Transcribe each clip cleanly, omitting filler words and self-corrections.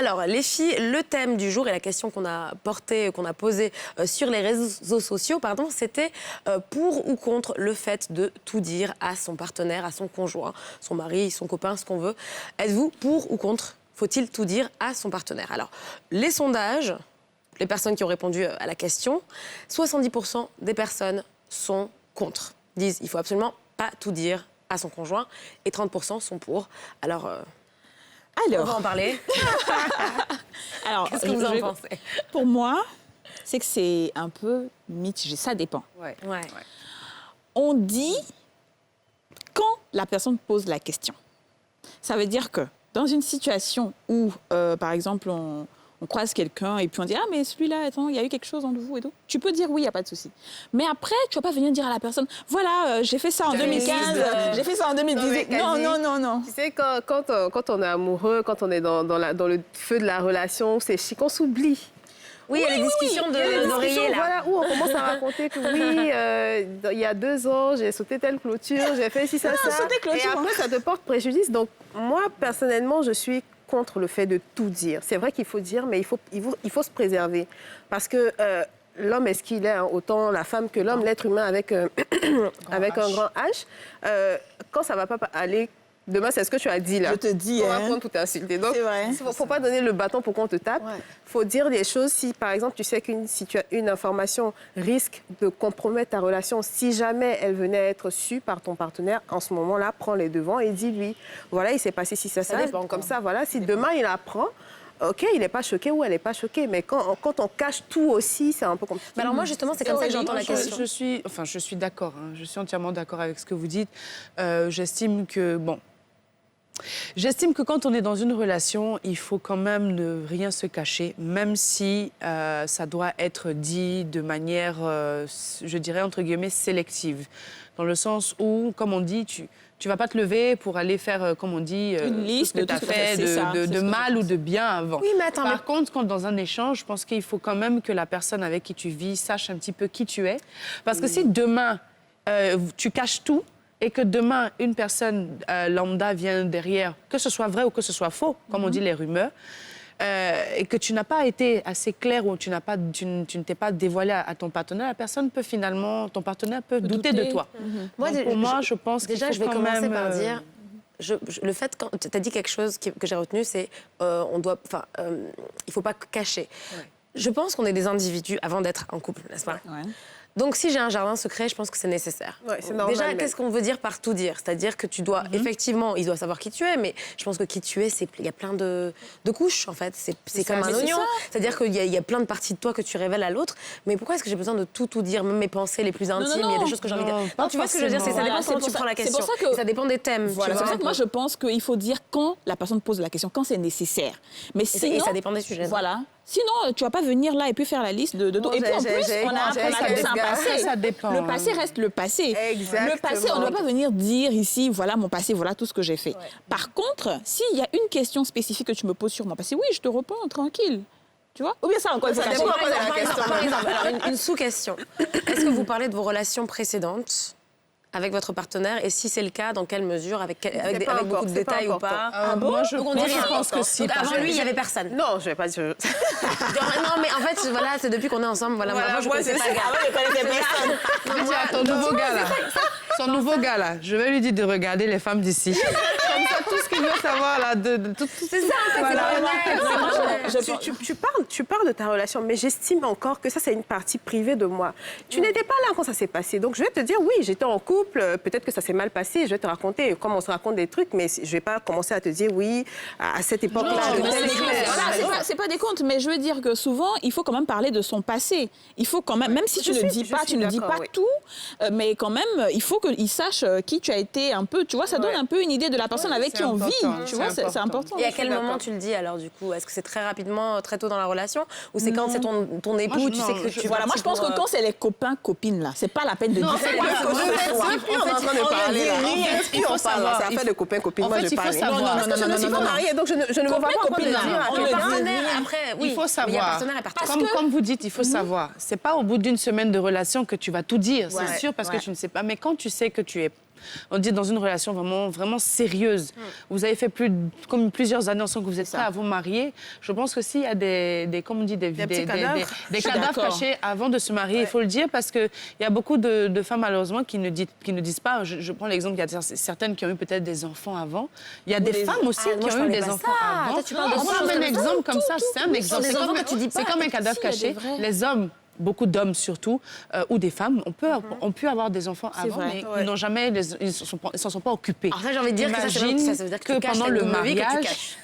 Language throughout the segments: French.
Alors, les filles, le thème du jour et la question qu'on a posée sur les réseaux sociaux, c'était pour ou contre le fait de tout dire à son partenaire, à son conjoint, son mari, son copain, ce qu'on veut. Êtes-vous pour ou contre? Faut-il tout dire à son partenaire? Alors, les sondages, les personnes qui ont répondu à la question, 70% des personnes sont contre. Disent il faut absolument pas tout dire à son conjoint et 30% sont pour. Alors, on va en parler. Alors, qu'est-ce que vous en pensez? Pour moi, c'est que c'est un peu mitigé. Ça dépend. Ouais. On dit quand la personne pose la question. Ça veut dire que dans une situation où, par exemple, on croise quelqu'un et puis on dit « Ah, mais celui-là, attends, il y a eu quelque chose entre vous et tout ». Tu peux dire oui, il n'y a pas de souci. Mais après, tu ne vas pas venir dire à la personne « Voilà, j'ai fait ça en 2015, j'ai fait ça en 2018 ». Non. Tu sais, quand on est amoureux, quand on est dans le feu de la relation, c'est chic, on s'oublie. Oui, il y a des discussions d'oreiller, là. Voilà, où on commence à raconter que oui, il y a 2 ans, j'ai sauté telle clôture, j'ai fait ci, ça. Et après, ça te porte préjudice. Donc, moi, personnellement, je suis contre le fait de tout dire. C'est vrai qu'il faut dire, mais il faut se préserver. Parce que l'homme est ce qu'il est, hein, autant la femme que l'homme, l'être humain avec un grand H. Quand ça ne va pas aller... Demain, c'est ce que tu as dit, là. Je te dis, on va prendre tout insulter. Donc, il ne faut pas donner le bâton pour qu'on te tape. Il faut dire des choses. Si, par exemple, tu sais qu'une information risque de compromettre ta relation, si jamais elle venait à être sue par ton partenaire, en ce moment-là, prends les devants et dis-lui, voilà, il s'est passé ci, ça. Dépend, comme ça, voilà. Si demain, il apprend, OK, il n'est pas choqué ou elle n'est pas choquée. Mais quand on cache tout aussi, c'est un peu compliqué. Mais alors moi, justement, c'est comme ça que j'entends la question. Je suis d'accord. Hein, je suis entièrement d'accord avec ce que vous dites. J'estime que quand on est dans une relation, il faut quand même ne rien se cacher, même si ça doit être dit de manière, je dirais, entre guillemets, sélective. Dans le sens où, comme on dit, tu vas pas te lever pour aller faire, comme on dit, une liste tout ce que tu as fait de mal ou de bien avant. Oui, mais attends, Par contre, quand dans un échange, je pense qu'il faut quand même que la personne avec qui tu vis sache un petit peu qui tu es. Parce que si demain, tu caches tout, et que demain, une personne lambda vient derrière, que ce soit vrai ou que ce soit faux, comme on dit les rumeurs, et que tu n'as pas été assez clair ou tu ne t'es pas dévoilé à ton partenaire, ton partenaire peut douter de toi. Moi, je pense qu'il faut déjà, je vais quand commencer même, par dire... le fait, quand tu as dit quelque chose que j'ai retenu, c'est il ne faut pas cacher. Ouais. Je pense qu'on est des individus avant d'être en couple, n'est-ce pas? Ouais. Donc, si j'ai un jardin secret, je pense que c'est nécessaire. Ouais, c'est normal. Déjà, qu'est-ce qu'on veut dire par tout dire? C'est-à-dire que tu dois, effectivement, il doit savoir qui tu es, mais je pense que qui tu es, il y a plein de couches, en fait. C'est comme un oignon. C'est-à-dire qu'il y a plein de parties de toi que tu révèles à l'autre. Mais pourquoi est-ce que j'ai besoin de tout dire, même mes pensées les plus intimes? Il y a des choses que j'ai envie de dire. Non, tu vois ce que je veux dire? Ça dépend comment tu prends la question. Ça dépend des thèmes. Voilà, c'est pour ça que moi, je pense qu'il faut dire quand la personne pose la question, quand c'est nécessaire. Mais sinon, et ça dépend des sujets. Voilà. Sinon, tu vas pas venir là et puis faire la liste de tout. Et puis en plus, on a tous un passé. Ça dépend. Le passé reste le passé. Exactement. Le passé, on ne doit pas venir dire ici, voilà mon passé, voilà tout ce que j'ai fait. Ouais. Par contre, s'il y a une question spécifique que tu me poses sur mon passé, oui, je te réponds tranquille. Tu vois? Ou bien ça, encore, ça dépend de la question. Par exemple, alors, une sous-question. Est-ce que vous parlez de vos relations précédentes avec votre partenaire, et si c'est le cas, dans quelle mesure, avec beaucoup de détails ou pas? Moi, je pense que si. Donc, avant lui, il n'y avait personne. Non, je vais pas dire. Non, mais en fait, voilà, c'est depuis qu'on est ensemble. Voilà, moi, je ne connaissais pas le gars. Je connaissais personne. Ton nouveau gars, là. Son nouveau gars, là. Je vais lui dire de regarder les femmes d'ici. Comme ça, tout ce qu'il veut savoir, là, tout. C'est ça, en fait. Tu parles de ta relation, mais j'estime encore que ça, c'est une partie privée de moi. Tu n'étais pas là quand ça s'est passé. Donc, je vais te dire, oui, j'étais en couple, peut-être que ça s'est mal passé, je vais te raconter comme on se raconte des trucs, mais je ne vais pas commencer à te dire, oui, à cette époque-là... Voilà, c'est pas des comptes, mais je veux dire que souvent, il faut quand même parler de son passé. Il faut quand même, même si tu ne dis pas tout, mais quand même, il faut qu'il sache qui tu as été un peu. Tu vois, ça donne un peu une idée de la personne avec qui on vit. Tu vois, c'est important. Et à quel moment tu le dis alors, du coup? Est-ce que c'est très rapidement, très tôt dans la relation? Ou c'est quand c'est ton époux, tu sais que tu... Voilà, moi je pense que quand c'est les copains, copines, là, c'est pas la peine de dire. On est en train de parler, là. On parle, c'est affaire de copains, copines. Moi, je parle. Non, je ne suis pas mariée, donc je ne me vois pas en train de dire. Il faut savoir. Comme vous dites, il faut savoir. C'est pas au bout d'une semaine de relation que tu vas tout dire, c'est sûr, parce que tu ne sais pas. Mais quand tu sais que tu es on dit dans une relation vraiment sérieuse, vous avez fait plusieurs années ensemble, que vous êtes prêts à vous marier, je pense que s'il y a des cadavres cachés avant de se marier, il faut le dire, parce qu'il y a beaucoup de femmes, malheureusement, qui ne disent pas. Je prends l'exemple, il y a certaines qui ont eu peut-être des enfants avant. Il y a des femmes aussi qui ont eu des enfants avant. On prend un exemple comme ça, c'est un exemple. C'est comme un cadavre caché. Les hommes, beaucoup d'hommes surtout, ou des femmes, ont pu avoir des enfants avant, mais ils n'ont jamais, ils ne s'en sont pas occupés. Alors ça, j'ai envie de dire que ça veut dire que pendant le mariage,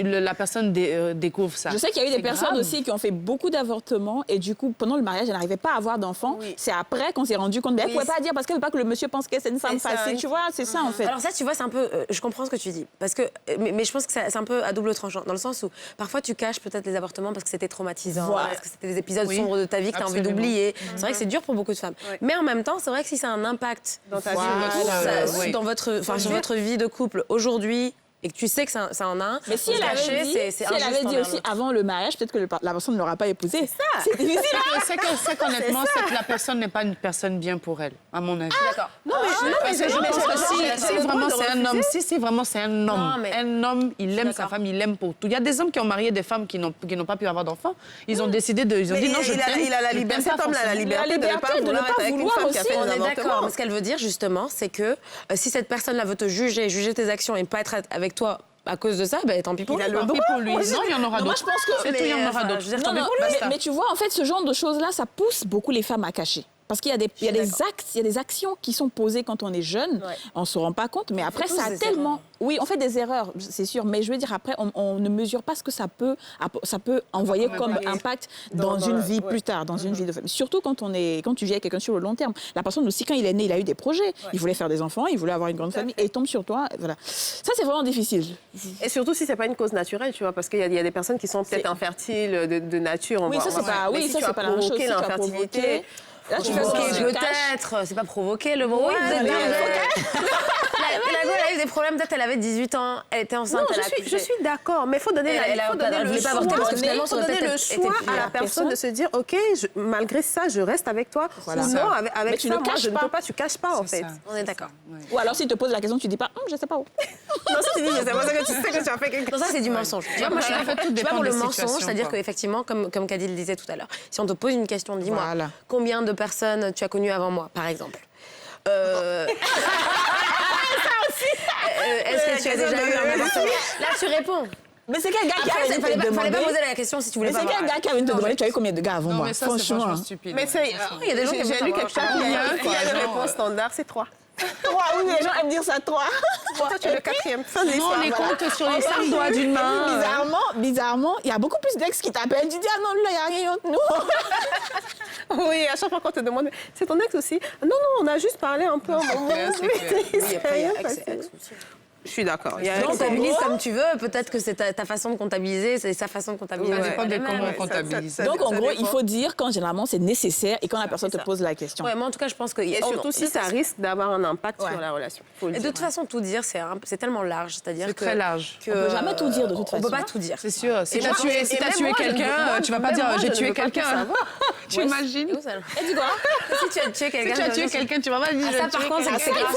la personne découvre ça. Je sais qu'il y a eu des personnes aussi qui ont fait beaucoup d'avortements et du coup, pendant le mariage, elles n'arrivaient pas à avoir d'enfants. Oui. C'est après qu'on s'est rendu compte, elle ne pouvait pas dire parce qu'elle ne veut pas que le monsieur pense que c'est une femme facile. Tu vois, c'est ça en fait. Alors ça, tu vois, c'est un peu, je comprends ce que tu dis, parce que, mais je pense que c'est un peu à double tranchant, dans le sens où parfois tu caches peut-être les avortements parce que c'était traumatisant, parce que c'était des épisodes sombres de ta vie que tu as envie d'oublier. C'est vrai que c'est dur pour beaucoup de femmes. Mais en même temps, c'est vrai que si ça a un impact dans ta vie, sur votre vie de couple aujourd'hui, et que tu sais que ça en a un, mais si elle avait dit aussi avant le mariage, peut-être que la personne ne l'aura pas épousé. C'est difficile. C'est qu'honnêtement, la personne n'est pas une personne bien pour elle, à mon avis. D'accord. Non, mais si vraiment c'est un homme, il aime sa femme, il l'aime pour tout. Il y a des hommes qui ont marié des femmes qui n'ont pas pu avoir d'enfants. Ils ont décidé ils ont dit non, je t'aime. Il a la liberté, cet homme-là, la liberté de ne pas vouloir être avec une femme qui a fait des avortements. On est d'accord. Mais ce qu'elle veut dire justement, c'est que si cette personne-là veut te juger tes actions et pas être avec toi à cause de ça, tant pis pour lui. Tant pis pour lui. Non, il y en aura d'autres. Moi, je pense que il y en aura d'autres. Mais tu vois, en fait, ce genre de choses-là, ça pousse beaucoup les femmes à cacher. Parce qu'il y a des actions qui sont posées quand on est jeune, on ne se rend pas compte, mais après, ça a tellement... Oui, on fait des erreurs, c'est sûr, mais je veux dire, après, on ne mesure pas ce que ça peut envoyer comme impact dans une vie plus tard, dans une vie de famille. Surtout quand tu vis avec quelqu'un sur le long terme. La personne aussi, quand il est né, il a eu des projets. Il voulait faire des enfants, il voulait avoir une grande famille, et il tombe sur toi. Voilà. Ça, c'est vraiment difficile. Et surtout si ce n'est pas une cause naturelle, tu vois, parce qu'il y a des personnes qui sont peut-être infertiles de nature. Oui, ça, c'est pas la même chose. L'infertilité... Là, tu fais peut-être, c'est pas provoquer le mot. Oui, vous êtes bien. La go, elle a eu des problèmes, peut-être elle avait 18 ans, elle était enceinte, elle a accouché. Je suis d'accord, mais il faut donner le choix à la personne de se dire, OK, malgré ça, je reste avec toi. Ou non, avec ça, moi, je ne peux pas, tu caches pas, en fait. On est d'accord. Ou alors, s'il te pose la question, tu dis pas, je sais pas où. Non, si tu dis, je sais pas, c'est que tu sais que tu as fait quelque chose. Non, ça, c'est du mensonge. Moi, je suis pas pour le mensonge, c'est-à-dire qu'effectivement, comme Caddy le disait tout à l'heure, si on te pose une question, dis-moi, combien de personnes tu as connues avant moi, par exemple. Ça aussi. Est-ce que tu as déjà eu un avortement? Là, tu réponds. Mais c'est quel gars qui a fallait pas poser la question si tu voulais pas. Mais c'est quel gars qui a te demander tu as eu combien de gars avant moi? Mais ça, franchement, c'est stupide. Mais il y a des gens qui j'ai lu quelque chose qui a une réponse standard, c'est 3. 3, oui, les gens aiment dire ça, 3. Toi, tu es le 4e. Fin de l'histoire. Non, on les compte sur les 5 doigts d'une main. Bizarrement, il y a beaucoup plus d'ex qui t'appellent. Tu dis, ah non, là, il n'y a rien entre nous. Oui, à chaque fois qu'on te demande, c'est ton ex aussi? Non, on a juste parlé un peu. Je suis d'accord. Comptabilise comme tu veux. Peut-être que c'est ta façon de comptabiliser, c'est sa façon de comptabiliser. Ça dépend de comment on comptabilise. Donc, en gros, il faut dire quand généralement c'est nécessaire et quand la personne te pose la question. Ouais, mais en tout cas, je pense que... Et surtout si ça risque d'avoir un impact sur la relation. Et de toute façon, tout dire, c'est tellement large. C'est-à-dire que... C'est très large. On ne peut jamais tout dire de toute façon. On ne peut pas tout dire. C'est sûr. Si tu as tué quelqu'un, tu ne vas pas dire j'ai tué quelqu'un. Tu imagines? Et dis quoi? Si tu as tué quelqu'un... Si tu as tué quelqu'un, tu ne vas pas dire ça, par contre, c'est grave.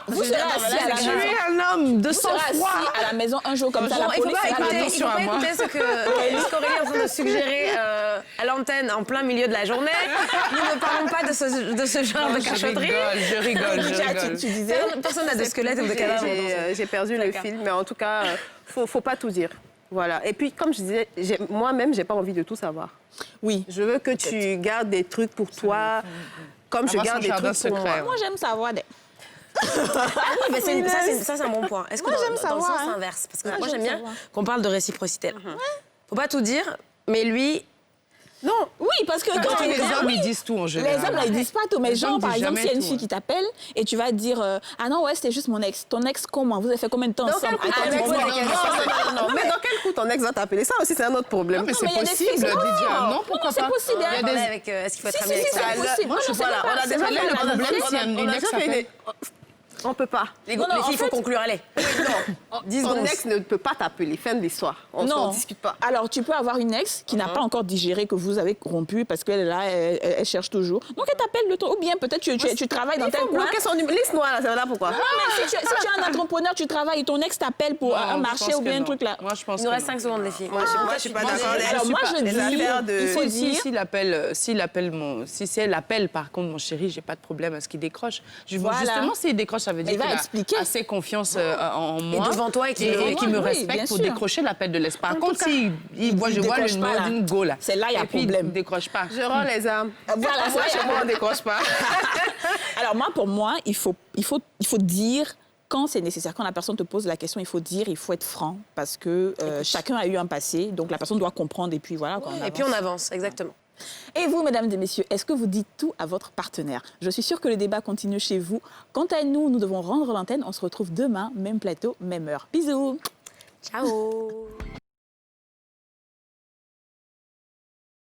Vous serez assis à la maison. Un homme de sang-froid à la maison un jour comme ça. Il ne faut pas écouter ce que Élise Corélie est en train de suggérer à l'antenne en plein milieu de la journée. Nous ne parlons pas de ce genre de cachotterie. Je rigole. Tu disais, personne n'a de squelette ou de cadavre. J'ai perdu le fil, mais en tout cas, faut pas tout dire. Voilà. Et puis, comme je disais, moi-même, j'ai pas envie de tout savoir. Oui. Je veux que tu gardes des trucs pour toi, comme je garde des trucs pour moi. Moi, j'aime savoir des... oui, mais ça, c'est un bon point. Est-ce que dans le sens inverse? Parce que moi, j'aime bien qu'on parle de réciprocité. Faut pas tout dire, mais lui... Non. Oui, parce que quand les hommes, ils disent tout en général. Les hommes, là, ils disent pas tout. Mais genre, par exemple, s'il y a une fille qui t'appelle et tu vas dire ah non, ouais, c'était juste mon ex. Ton ex, comment? Vous avez fait combien de temps ensemble? Non, mais dans quel coup ton ex va t'appeler? Ça aussi, c'est un autre problème. Mais c'est possible de dire non, pourquoi pas? C'est possible. Est-ce qu'il faut être ami avec ça? C'est possible. Moi, je sais pas. On a déjà fait le problème si une ex s'appelle. On peut pas. Les Non, filles, en il faut fait- conclure, allez. Non. 10 Ton secondes. ex ne peut pas t'appeler. Fin de l'histoire. On Non. ne discute pas. Alors, tu peux avoir une ex qui n'a pas encore digéré que vous avez rompu parce qu'elle est là, elle cherche toujours. Donc, elle t'appelle de temps. Ou bien peut-être tu travailles dans Il tel faut coin. bloquer son numéro. Liste-moi, là, ça va là pourquoi? Non, mais si tu es un entrepreneur, tu travailles et ton ex t'appelle pour Non, un je marché pense ou que bien un non. truc là. Moi, je pense Il nous que reste non. 5 secondes, les filles. Moi, je suis pas d'accord. Alors, moi, je Les dis, affaires de... il faut Si, dire... si elle appelle, par contre, mon chéri, j'ai pas de problème à ce qu'il décroche. Voilà. Justement, s'il décroche, ça veut dire Il va qu'il expliquer. a assez confiance en moi. devant toi et qu'il et qu'il me oui, respecte bien pour sûr. décrocher l'appel de l'Est. Par En contre, tout cas, je vois le décroche pas, numéro là. d'une go, là. C'est là, il y a Et puis, problème. il décroche pas. Je rends les armes. Voilà, c'est Moi, là, il y a chez moi, on décroche pas. Alors moi, pour moi, il faut dire quand c'est nécessaire. Quand la personne te pose la question, il faut dire, il faut être franc parce que chacun a eu un passé, donc la personne doit comprendre et puis voilà. Et puis on avance, exactement. Et vous, mesdames et messieurs, est-ce que vous dites tout à votre partenaire? Je suis sûre que le débat continue chez vous. Quant à nous, nous devons rendre l'antenne. On se retrouve demain, même plateau, même heure. Bisous. Ciao.